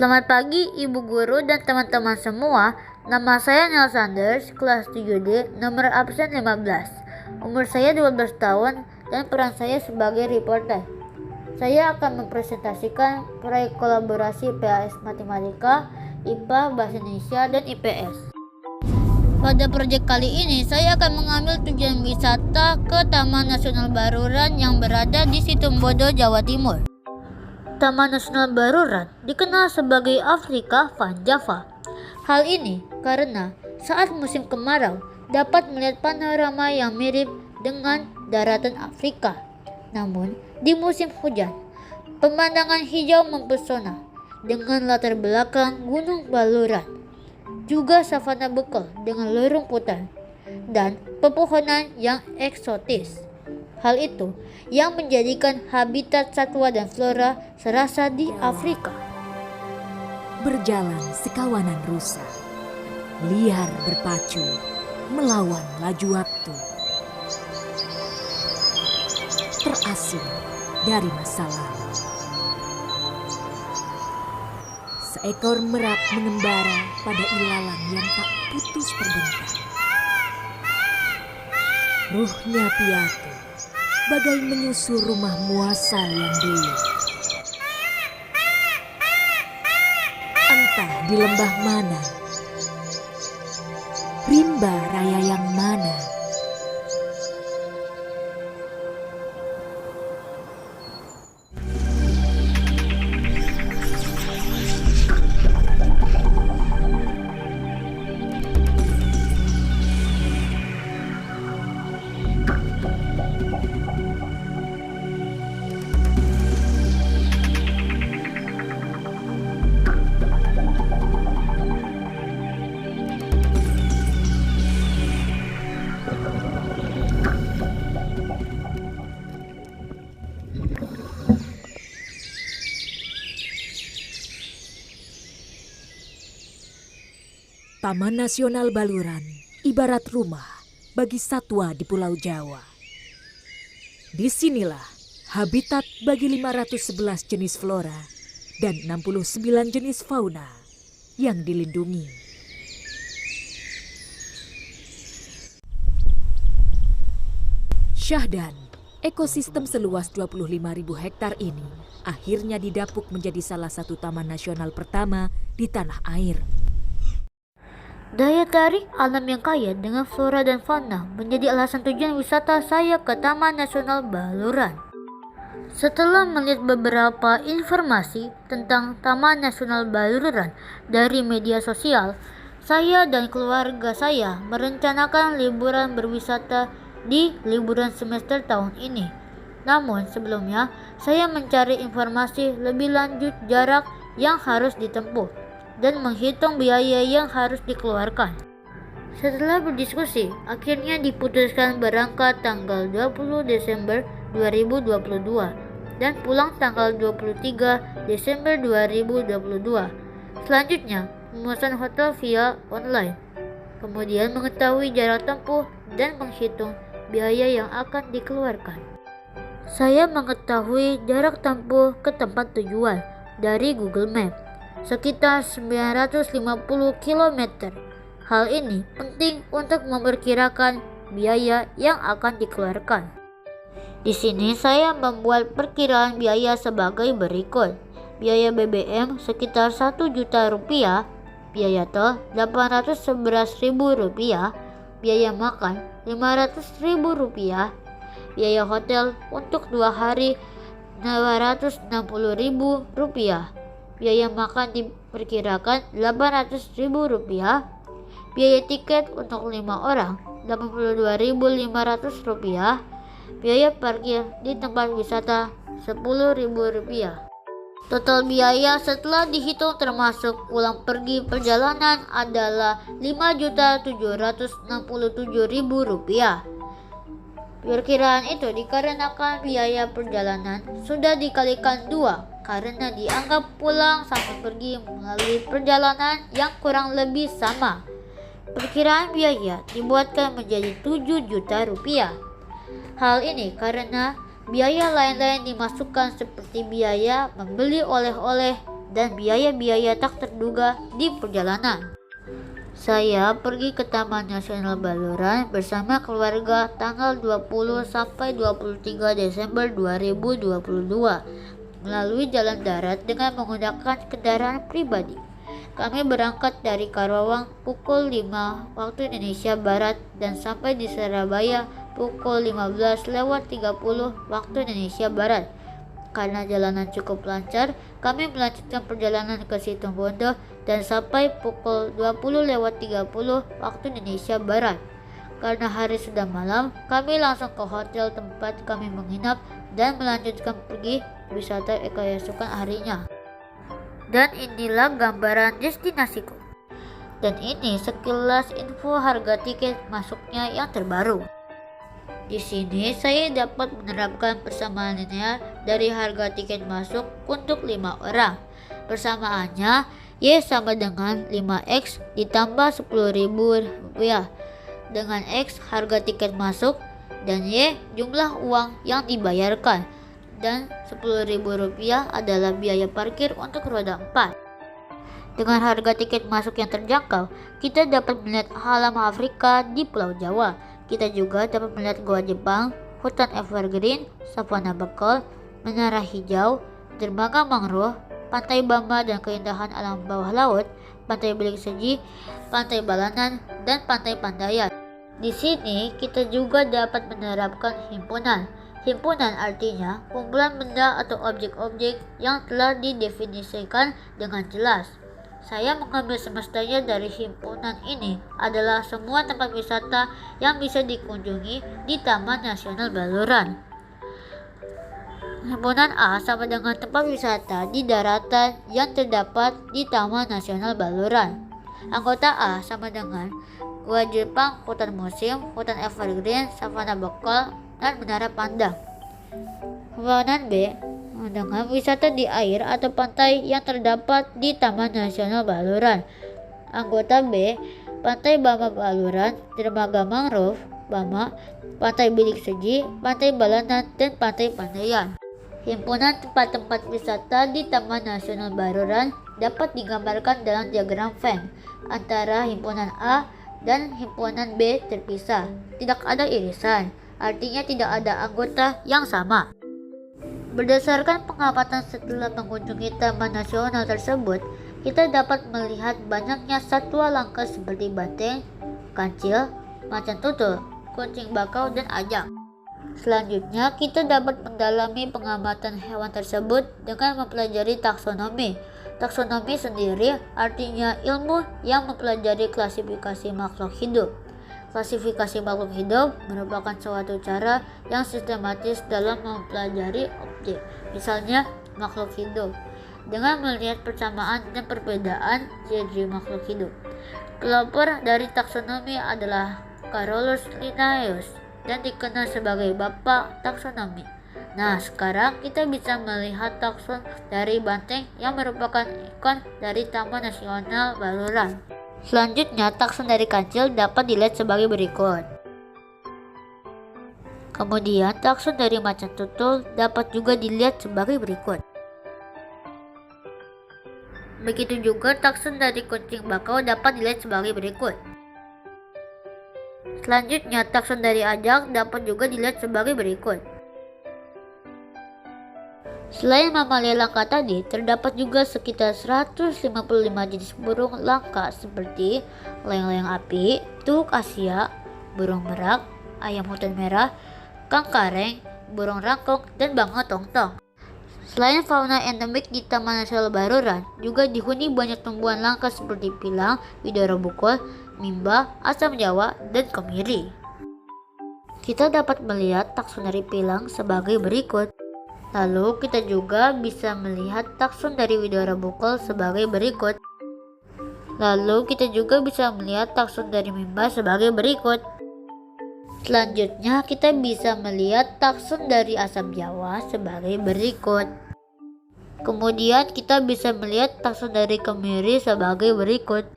Selamat pagi Ibu Guru dan teman-teman semua. Nama saya Nel Sanders, kelas 7D, nomor absen 15. Umur saya 12 tahun dan peran saya sebagai reporter. Saya akan mempresentasikan proyek kolaborasi PAS Matematika, IPA, Bahasa Indonesia, dan IPS. Pada proyek kali ini, saya akan mengambil tujuan wisata ke Taman Nasional Baluran yang berada di Situbondo, Jawa Timur. Taman Nasional Baluran dikenal sebagai Afrika Van Java. Hal ini karena saat musim kemarau dapat melihat panorama yang mirip dengan daratan Afrika. Namun di musim hujan, pemandangan hijau mempesona dengan latar belakang Gunung Baluran, juga savana bekal dengan lerumputan dan pepohonan yang eksotis. Hal itu yang menjadikan habitat satwa dan flora serasa di Afrika. Berjalan sekawanan rusa, liar berpacu, melawan laju waktu. Terasing dari masa lalu. Seekor merak mengembara pada ilalang yang tak putus terbentang. Ruhnya piatu, bagai menyusur rumah muasal yang dulu. Entah di lembah mana, rimba raya yang mana. Taman Nasional Baluran ibarat rumah bagi satwa di Pulau Jawa. Disinilah habitat bagi 511 jenis flora dan 69 jenis fauna yang dilindungi. Syahdan, ekosistem seluas 25.000 hektar ini akhirnya didapuk menjadi salah satu taman nasional pertama di tanah air. Daya tarik alam yang kaya dengan flora dan fauna menjadi alasan tujuan wisata saya ke Taman Nasional Baluran. Setelah melihat beberapa informasi tentang Taman Nasional Baluran dari media sosial, saya dan keluarga saya merencanakan liburan berwisata di liburan semester tahun ini. Namun sebelumnya, saya mencari informasi lebih lanjut jarak yang harus ditempuh dan menghitung biaya yang harus dikeluarkan. Setelah berdiskusi, akhirnya diputuskan berangkat tanggal 20 Desember 2022 dan pulang tanggal 23 Desember 2022. Selanjutnya, memesan hotel via online, kemudian mengetahui jarak tempuh dan menghitung biaya yang akan dikeluarkan. Saya mengetahui jarak tempuh ke tempat tujuan dari Google Maps, sekitar 950 km. Hal ini penting untuk memperkirakan biaya yang akan dikeluarkan. Di sini saya membuat perkiraan biaya sebagai berikut. Biaya BBM sekitar 1 juta rupiah, biaya tol 811.000 rupiah, biaya makan 500.000 rupiah, biaya hotel untuk 2 hari 260.000 rupiah. Biaya makan diperkirakan 800.000 rupiah, biaya tiket untuk 5 orang 82.500 rupiah, biaya parkir di tempat wisata 10.000 rupiah. Total biaya setelah dihitung termasuk pulang pergi perjalanan adalah 5.767.000 rupiah. Perkiraan itu dikarenakan biaya perjalanan sudah dikalikan 2 karena dianggap pulang sampai pergi melalui perjalanan yang kurang lebih sama. Perkiraan biaya dibuatkan menjadi 7 juta rupiah. Hal ini karena biaya lain-lain dimasukkan seperti biaya membeli oleh-oleh dan biaya-biaya tak terduga di perjalanan. Saya pergi ke Taman Nasional Baluran bersama keluarga tanggal 20 sampai 23 Desember 2022 melalui jalan darat dengan menggunakan kendaraan pribadi. Kami berangkat dari Karawang pukul 5 waktu Indonesia Barat dan sampai di Surabaya pukul 15:30 waktu Indonesia Barat. Karena jalanan cukup lancar, kami melanjutkan perjalanan ke Situbondo dan sampai pukul 20:30 waktu Indonesia Barat. Karena hari sudah malam, kami langsung ke hotel tempat kami menginap dan melanjutkan pergi wisata keesokan harinya. Dan inilah gambaran destinasiku. Dan ini sekilas info harga tiket masuknya yang terbaru. Di sini saya dapat menerapkan persamaan linear dari harga tiket masuk untuk 5 orang. Persamaannya Y sama dengan 5X ditambah Rp10.000 dengan X harga tiket masuk dan Y jumlah uang yang dibayarkan dan Rp10.000 adalah biaya parkir untuk roda 4. Dengan harga tiket masuk yang terjangkau, kita dapat melihat alam Afrika di Pulau Jawa. Kita juga dapat melihat Goa Jepang, hutan evergreen, savana bekal, menara hijau, dermaga mangrove, pantai Bama dan keindahan alam bawah laut, pantai Bilik Seji, pantai Balanan, dan pantai Pandayan. Di sini kita juga dapat menerapkan himpunan. Himpunan artinya kumpulan benda atau objek-objek yang telah didefinisikan dengan jelas. Saya mengambil semestanya dari himpunan ini adalah semua tempat wisata yang bisa dikunjungi di Taman Nasional Baluran. Himpunan A sama dengan tempat wisata di daratan yang terdapat di Taman Nasional Baluran. Anggota A sama dengan Goa Jepang, hutan musim, hutan evergreen, savana bekal, dan menara pandang. Himpunan B dengan wisata di air atau pantai yang terdapat di Taman Nasional Baluran. Anggota B, Pantai Bama Baluran, dermaga mangrove Bama, pantai Bilik Seji, pantai Balanan, dan pantai Pandayan. Himpunan tempat-tempat wisata di Taman Nasional Baluran dapat digambarkan dalam diagram Venn antara himpunan A dan himpunan B terpisah. Tidak ada irisan, artinya tidak ada anggota yang sama. Berdasarkan pengamatan setelah mengunjungi taman nasional tersebut, kita dapat melihat banyaknya satwa langka seperti banteng, kancil, macan tutul, kucing bakau, dan ajak. Selanjutnya, kita dapat mendalami pengamatan hewan tersebut dengan mempelajari taksonomi. Taksonomi sendiri artinya ilmu yang mempelajari klasifikasi makhluk hidup. Klasifikasi makhluk hidup merupakan suatu cara yang sistematis dalam mempelajari objek, misalnya makhluk hidup, dengan melihat persamaan dan perbedaan ciri makhluk hidup. Pelopor dari taksonomi adalah Carolus Linnaeus dan dikenal sebagai Bapak Taksonomi. Nah, sekarang kita bisa melihat takson dari banteng yang merupakan ikon dari Taman Nasional Baluran. Selanjutnya, takson dari kancil dapat dilihat sebagai berikut. Kemudian, takson dari macan tutul dapat juga dilihat sebagai berikut. Begitu juga takson dari kucing bakau dapat dilihat sebagai berikut. Selanjutnya, takson dari ajak dapat juga dilihat sebagai berikut. Selain mamalia langka tadi, terdapat juga sekitar 155 jenis burung langka seperti layang-layang api, tukuk Asia, burung merak, ayam hutan merah, kangkareng, burung rangkong, dan bangau tongtong. Selain fauna endemik di Taman Nasional Baluran, juga dihuni banyak tumbuhan langka seperti pilang, widara bukol, mimba, asam jawa, dan kemiri. Kita dapat melihat takson dari pilang sebagai berikut. Lalu kita juga bisa melihat takson dari widara bukol sebagai berikut. Lalu kita juga bisa melihat takson dari mimba sebagai berikut. Selanjutnya kita bisa melihat takson dari asam jawa sebagai berikut. Kemudian kita bisa melihat takson dari kemiri sebagai berikut.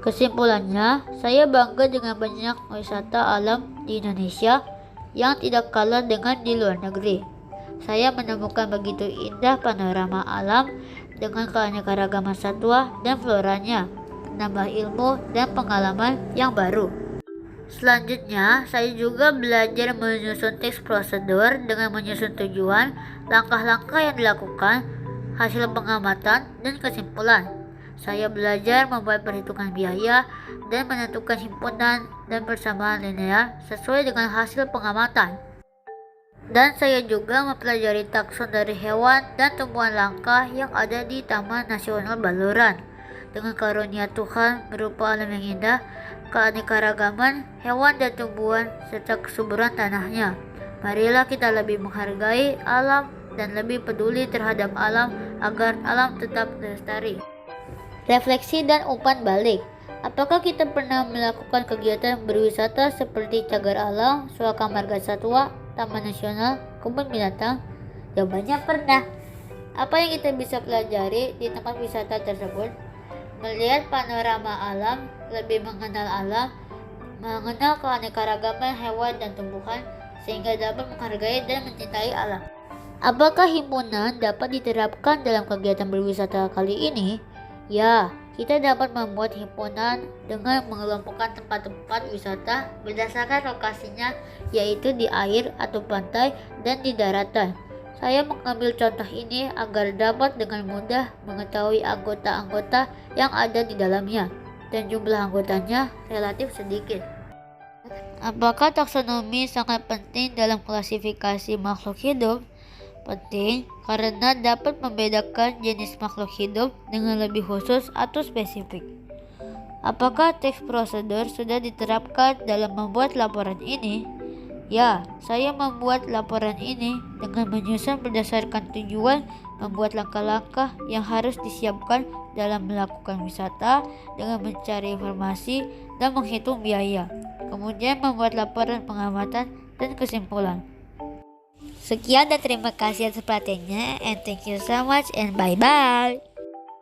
Kesimpulannya, saya bangga dengan banyak wisata alam di Indonesia yang tidak kalah dengan di luar negeri. Saya menemukan begitu indah panorama alam dengan keanekaragaman satwa dan floranya, menambah ilmu dan pengalaman yang baru. Selanjutnya, saya juga belajar menyusun teks prosedur dengan menyusun tujuan, langkah-langkah yang dilakukan, hasil pengamatan, dan kesimpulan. Saya belajar membuat perhitungan biaya dan menentukan himpunan dan persamaan linear sesuai dengan hasil pengamatan. Dan saya juga mempelajari takson dari hewan dan tumbuhan langka yang ada di Taman Nasional Baluran. Dengan karunia Tuhan berupa alam yang indah, keanekaragaman hewan dan tumbuhan, serta kesuburan tanahnya. Marilah kita lebih menghargai alam dan lebih peduli terhadap alam agar alam tetap lestari. Refleksi dan umpan balik. Apakah kita pernah melakukan kegiatan berwisata seperti cagar alam, suaka marga satwa, taman nasional, kebun binatang? Jawabannya pernah. Apa yang kita bisa pelajari di tempat wisata tersebut? Melihat panorama alam, lebih mengenal alam, mengenal keanekaragaman hewan dan tumbuhan, sehingga dapat menghargai dan mencintai alam. Apakah himpunan dapat diterapkan dalam kegiatan berwisata kali ini? Ya, kita dapat membuat himpunan dengan mengelompokkan tempat-tempat wisata berdasarkan lokasinya, yaitu di air atau pantai dan di daratan. Saya mengambil contoh ini agar dapat dengan mudah mengetahui anggota-anggota yang ada di dalamnya, dan jumlah anggotanya relatif sedikit. Apakah taksonomi sangat penting dalam klasifikasi makhluk hidup? Penting karena dapat membedakan jenis makhluk hidup dengan lebih khusus atau spesifik. Apakah teks prosedur sudah diterapkan dalam membuat laporan ini? Ya, saya membuat laporan ini dengan menyusun berdasarkan tujuan, membuat langkah-langkah yang harus disiapkan dalam melakukan wisata dengan mencari informasi dan menghitung biaya. Kemudian membuat laporan pengamatan dan kesimpulan. Sekian dan terima kasih atas perhatiannya, and thank you so much and bye-bye.